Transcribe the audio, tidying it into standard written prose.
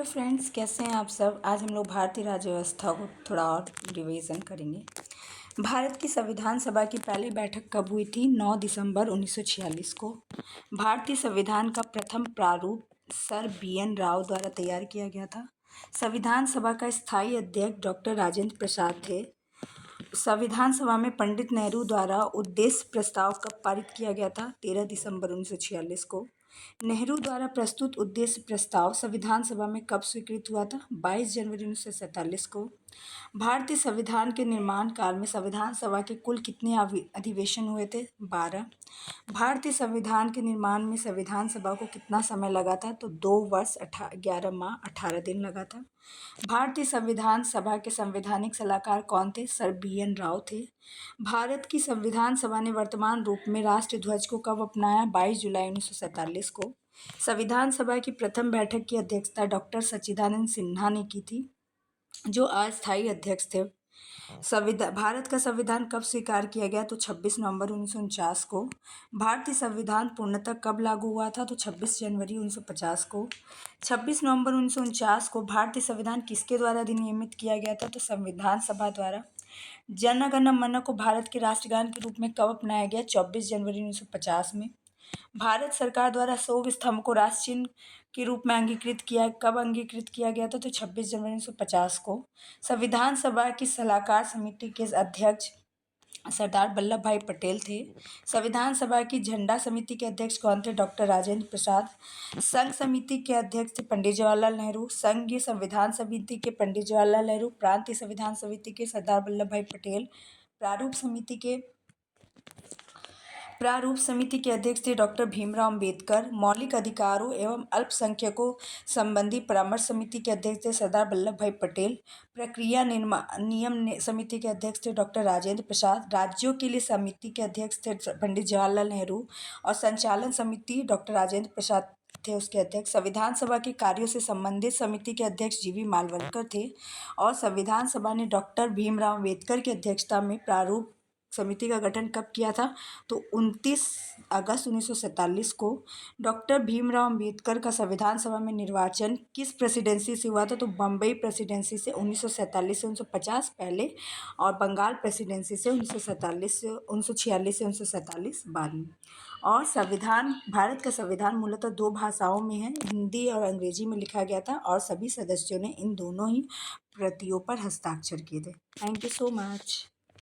Hello friends, कैसे हैं आप सब। आज हम लोग भारतीय राज्य व्यवस्था को थोड़ा और रिवीजन करेंगे। भारत की संविधान सभा की पहली बैठक कब हुई थी? 9 दिसंबर 1946 को। भारतीय संविधान का प्रथम प्रारूप सर BN राव द्वारा तैयार किया गया था। संविधान सभा का स्थायी अध्यक्ष डॉक्टर राजेंद्र प्रसाद थे। संविधान सभा में पंडित नेहरू द्वारा उद्देश्य प्रस्ताव कब पारित किया गया था? 13 दिसंबर 1946 को। नेहरू द्वारा प्रस्तुत उद्देश्य प्रस्ताव संविधान सभा में कब स्वीकृत हुआ था? 22 जनवरी 1947 को। भारतीय संविधान के निर्माण काल में संविधान सभा के कुल कितने अधिवेशन हुए थे? 12। भारतीय संविधान के निर्माण में संविधान सभा को कितना समय लगा था? तो 2 वर्ष 11 माह 18 दिन लगा था। भारतीय संविधान सभा के संवैधानिक सलाहकार कौन थे? सर BN राव थे। भारत की संविधान सभा ने वर्तमान रूप में राष्ट्रीय ध्वज को कब अपनाया? 22 जुलाई 1947 को। संविधान सभा की प्रथम बैठक की अध्यक्षता डॉक्टर सच्चिदानंद सिन्हा ने की थी, जो अस्थायी अध्यक्ष थे। भारत का संविधान कब स्वीकार किया गया? तो 26 नवंबर 1949 को। भारतीय संविधान पूर्णतः कब लागू हुआ था? तो 26 जनवरी 1950 को। 26 नवंबर 1949 को भारतीय संविधान किसके द्वारा अधिनियमित किया गया था? तो संविधान सभा द्वारा। जन गण मन को भारत के राष्ट्रगान के रूप में कब अपनाया गया? 24 जनवरी 1950 में। भारत सरकार द्वारा 100 स्तंभ को राष्ट्र चिन्ह के रूप में कब अंगीकृत किया गया था? तो 26 जनवरी 1950 को। संविधान सभा की सलाहकार समिति के अध्यक्ष सरदार वल्लभ भाई पटेल थे। संविधान सभा की झंडा समिति के अध्यक्ष कौन थे? डॉक्टर राजेंद्र प्रसाद। संघ समिति के अध्यक्ष थे पंडित जवाहरलाल नेहरू। संघीय संविधान समिति के पंडित जवाहरलाल नेहरू। प्रांतीय संविधान समिति के सरदार वल्लभ भाई पटेल। प्रारूप समिति के अध्यक्ष थे डॉक्टर भीमराव अंबेडकर। मौलिक अधिकारों एवं अल्पसंख्यकों संबंधी परामर्श समिति के अध्यक्ष थे सरदार वल्लभ भाई पटेल। प्रक्रिया नियम समिति के अध्यक्ष थे डॉक्टर राजेंद्र प्रसाद। राज्यों के लिए समिति के अध्यक्ष थे पंडित जवाहरलाल नेहरू और संचालन समिति डॉक्टर राजेंद्र प्रसाद थे उसके अध्यक्ष। संविधान सभा के कार्यों से संबंधित समिति के अध्यक्ष GV मालवणकर थे और संविधान सभा ने डॉक्टर भीमराव अंबेडकर की अध्यक्षता में प्रारूप समिति का गठन कब किया था? तो 29 अगस्त 1947 को। डॉक्टर भीमराव अंबेडकर का संविधान सभा में निर्वाचन किस प्रेसिडेंसी से हुआ था? तो बम्बई प्रेसिडेंसी से 1947 से 1950 पहले और बंगाल प्रेसिडेंसी से 1947 से 1946 से 1947 बाद में। और भारत का संविधान मूलतः 2 भाषाओं में है, हिंदी और अंग्रेजी में लिखा गया था और सभी सदस्यों ने इन दोनों ही प्रतियों पर हस्ताक्षर किए थे। Thank you so much.